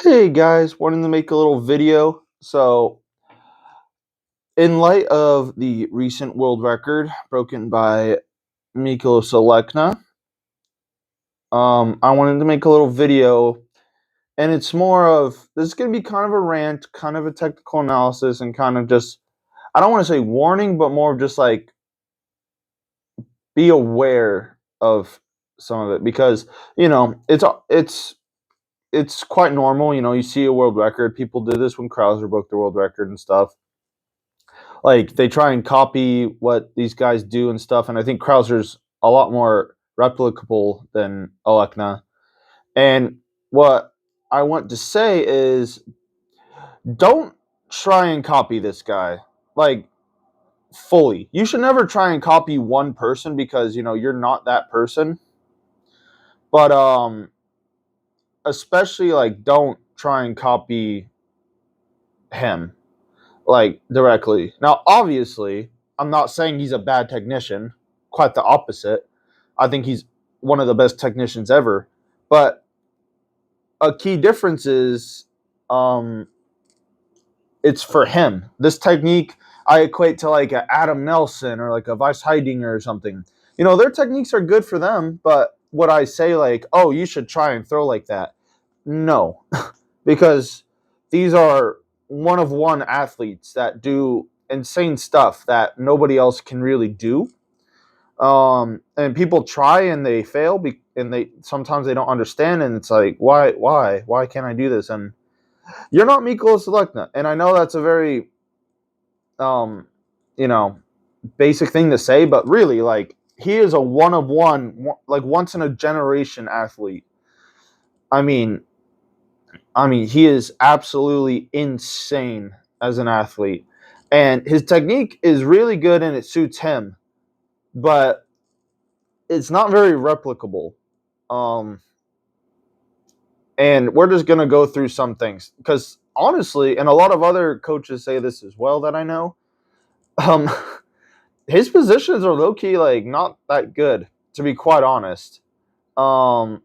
Hey guys, wanted to make a little video. So, in light of the recent world record broken by Mykolas Alekna, I wanted to make a little video, and it's more of this is going to be kind of a rant, kind of a technical analysis, and kind of just I don't want to say warning, but more of just like be aware of some of it because it's quite normal. You see a world record. People did this when Krauser broke the world record and stuff. Like they try and copy what these guys do and stuff. And I think Krauser's a lot more replicable than Alekna. And what I want to say is don't try and copy this guy like fully. You should never try and copy one person because you're not that person. But especially like don't try and copy him like directly. Now, obviously, I'm not saying he's a bad technician. Quite the opposite. I think he's one of the best technicians ever. But a key difference is, it's for him. This technique I equate to like a Adam Nelson or like a Vice Heidinger or something. Their techniques are good for them, but would I say like, oh, you should try and throw like that? No, because these are one of one athletes that do insane stuff that nobody else can really do. And people try and they fail, and they sometimes they don't understand, and it's like, why can't I do this? And you're not Mykolas Alekna, and I know that's a very, um, you know, basic thing to say, but really, like, he is a one of one, like once in a generation athlete. I mean, he is absolutely insane as an athlete, and his technique is really good, and it suits him, but it's not very replicable. Um, and we're just gonna go through some things because honestly, and a lot of other coaches say this as well that I know. Um, his positions are low key like not that good, to be quite honest. Um,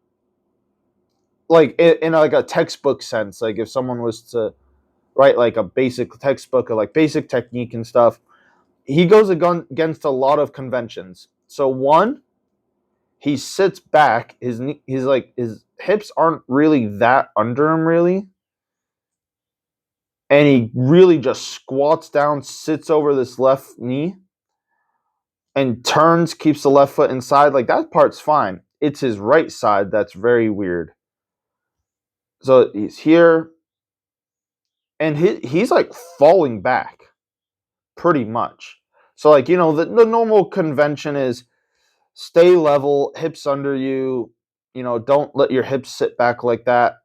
like in like a textbook sense, like if someone was to write like a basic textbook of like basic technique and stuff, he goes against a lot of conventions. So one, he sits back. He's like his hips aren't really that under him really, and he really just squats down, sits over this left knee, and turns, keeps the left foot inside. Like that part's fine. It's his right side that's very weird. So he's here, and he's like falling back pretty much. So like the normal convention is stay level, hips under you. Don't let your hips sit back like that,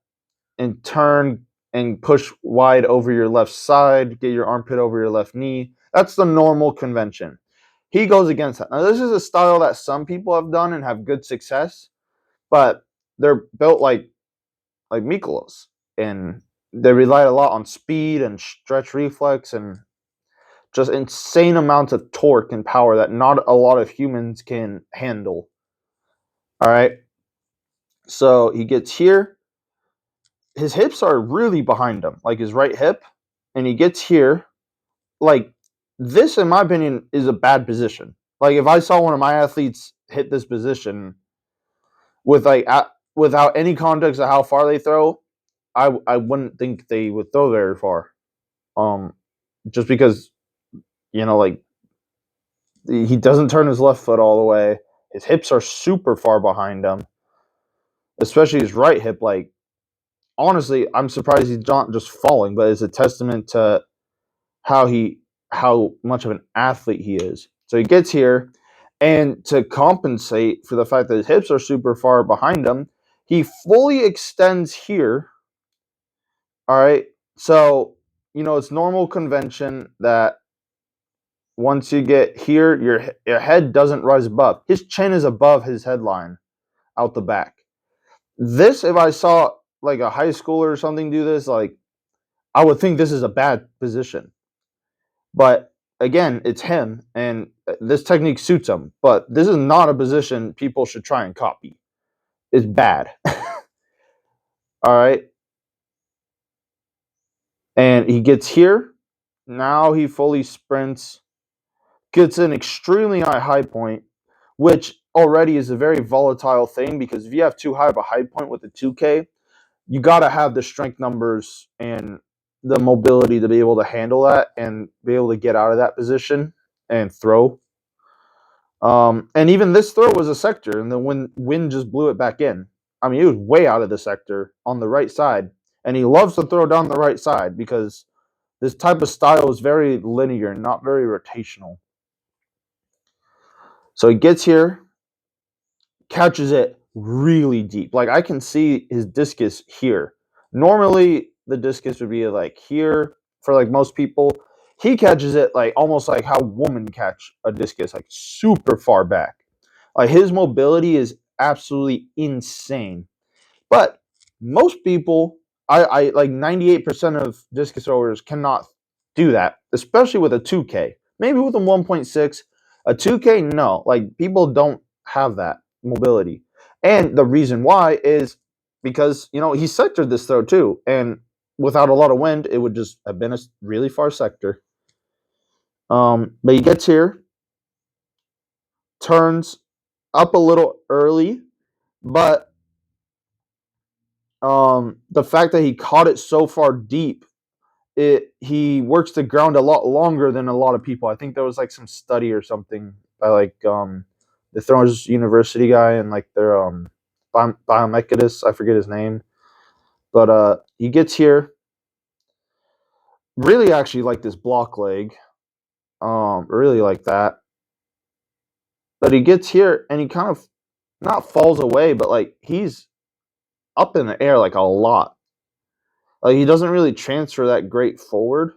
and turn and push wide over your left side, get your armpit over your left knee. That's the normal convention. He goes against that. Now, this is a style that some people have done and have good success, but they're built like Mykolas, and they rely a lot on speed and stretch reflex and just insane amounts of torque and power that not a lot of humans can handle. All right. So he gets here. His hips are really behind him, like his right hip, and he gets here. Like this, in my opinion, is a bad position. Like if I saw one of my athletes hit this position with without any context of how far they throw, I wouldn't think they would throw very far. Um, just because like he doesn't turn his left foot all the way. His hips are super far behind him, especially his right hip. Like honestly, I'm surprised he's not just falling, but it's a testament to how much of an athlete he is. So he gets here, and to compensate for the fact that his hips are super far behind him, he fully extends here. All right. So, it's normal convention that once you get here, your head doesn't rise above. His chin is above his headline out the back. This, if I saw like a high schooler or something do this, like I would think this is a bad position. But again, it's him, and this technique suits him. But this is not a position people should try and copy. It's bad. All right. And he gets here. Now he fully sprints, gets an extremely high point, which already is a very volatile thing because if you have too high of a high point with a 2K, you got to have the strength numbers and the mobility to be able to handle that and be able to get out of that position and throw. And even this throw was a sector, and the wind just blew it back in. I mean, he was way out of the sector on the right side, and he loves to throw down the right side because this type of style is very linear and not very rotational. So he gets here, catches it really deep. Like I can see his discus here. Normally the discus would be like here for like most people. He catches it like almost like how women catch a discus, like super far back. Like his mobility is absolutely insane. But most people, I like 98% of discus throwers cannot do that, especially with a 2K. Maybe with a 1.6, a 2K, no. Like people don't have that mobility. And the reason why is because, he sectored this throw too. And without a lot of wind, it would just have been a really far sector. But he gets here, turns up a little early, but the fact that he caught it so far deep, he works the ground a lot longer than a lot of people. I think there was like some study or something by like the Thrones University guy and like their Mykolas, I forget his name, but he gets here. Really, actually like this block leg, really like that. But he gets here and he kind of not falls away, but like he's up in the air like a lot. Like he doesn't really transfer that great forward.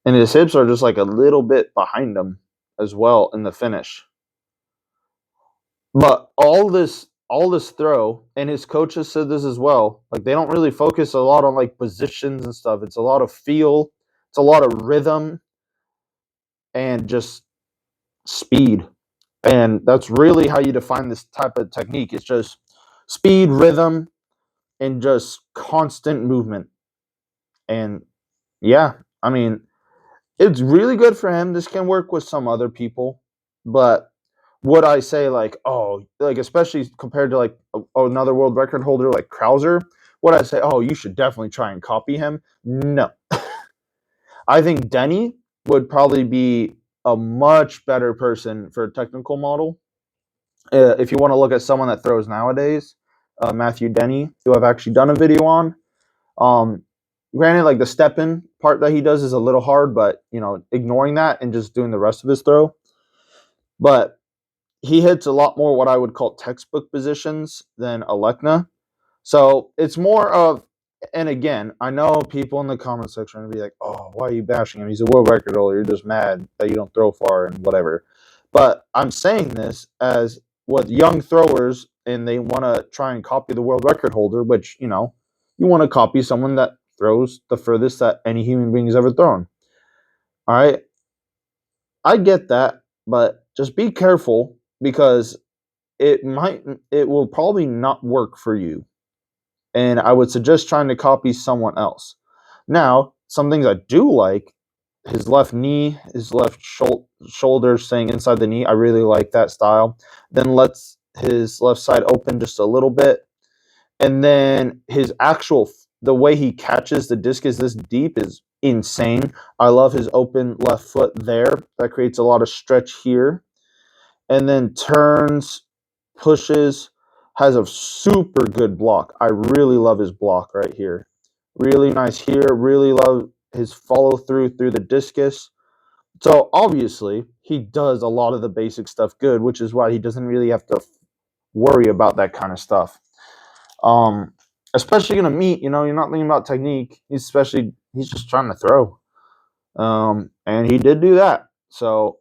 And his hips are just like a little bit behind him as well in the finish. But all this throw, and his coaches said this as well, like they don't really focus a lot on like positions and stuff. It's a lot of feel, it's a lot of rhythm and just speed. And that's really how you define this type of technique. It's just speed, rhythm, and just constant movement. And yeah, I mean, it's really good for him. This can work with some other people, but would I say like, oh, like especially compared to like another world record holder like Krauser, would I say, oh, you should definitely try and copy him? No, I think Denny would probably be a much better person for a technical model. If you want to look at someone that throws nowadays, Matthew Denny, who I've actually done a video on. Um, Granted, like the step in part that he does is a little hard, but ignoring that and just doing the rest of his throw. But he hits a lot more what I would call textbook positions than Alekna. So it's more of, and again, I know people in the comment section are going to be like, oh, why are you bashing him? He's a world record holder. You're just mad that you don't throw far and whatever. But I'm saying this as with young throwers and they want to try and copy the world record holder, which, you want to copy someone that throws the furthest that any human being has ever thrown. All right. I get that, but just be careful because it will probably not work for you. And I would suggest trying to copy someone else. Now, some things I do like, his left knee, his left shoulder staying inside the knee. I really like that style. Then lets his left side open just a little bit. And then the way he catches the discus this deep is insane. I love his open left foot there. That creates a lot of stretch here. And then turns, pushes, has a super good block. I really love his block right here. Really nice here. Really love his follow through the discus. So obviously he does a lot of the basic stuff good, which is why he doesn't really have to worry about that kind of stuff. Especially gonna meet, you're not thinking about technique. He's just trying to throw. And he did do that. So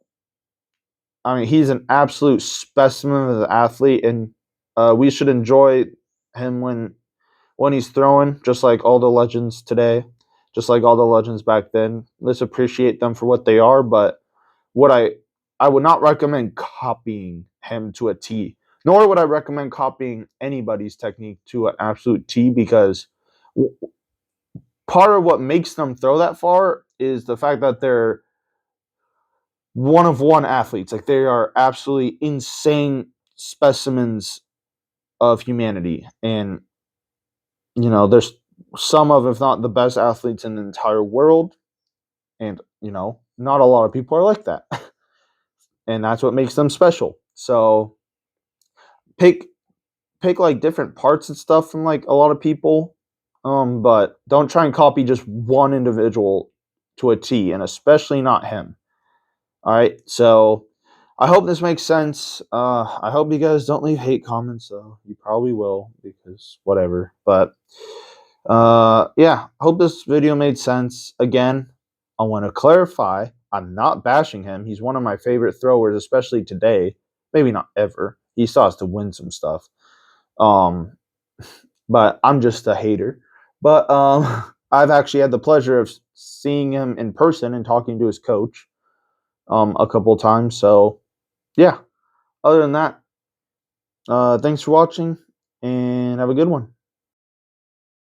I mean, he's an absolute specimen of the athlete, and we should enjoy him when he's throwing, just like all the legends today, just like all the legends back then. Let's appreciate them for what they are. But what I would not recommend copying him to a T, nor would I recommend copying anybody's technique to an absolute T because part of what makes them throw that far is the fact that they're one of one athletes. Like, they are absolutely insane specimens of humanity. And, there's some of, if not the best athletes in the entire world. And, not a lot of people are like that. And that's what makes them special. So pick like different parts and stuff from like a lot of people. But don't try and copy just one individual to a T, and especially not him. All right. So I hope this makes sense. I hope you guys don't leave hate comments, though. You probably will, because whatever. But yeah, I hope this video made sense. Again, I want to clarify, I'm not bashing him. He's one of my favorite throwers, especially today. Maybe not ever. He still has to win some stuff. But I'm just a hater. But I've actually had the pleasure of seeing him in person and talking to his coach a couple of times. So yeah, other than that, thanks for watching and have a good one.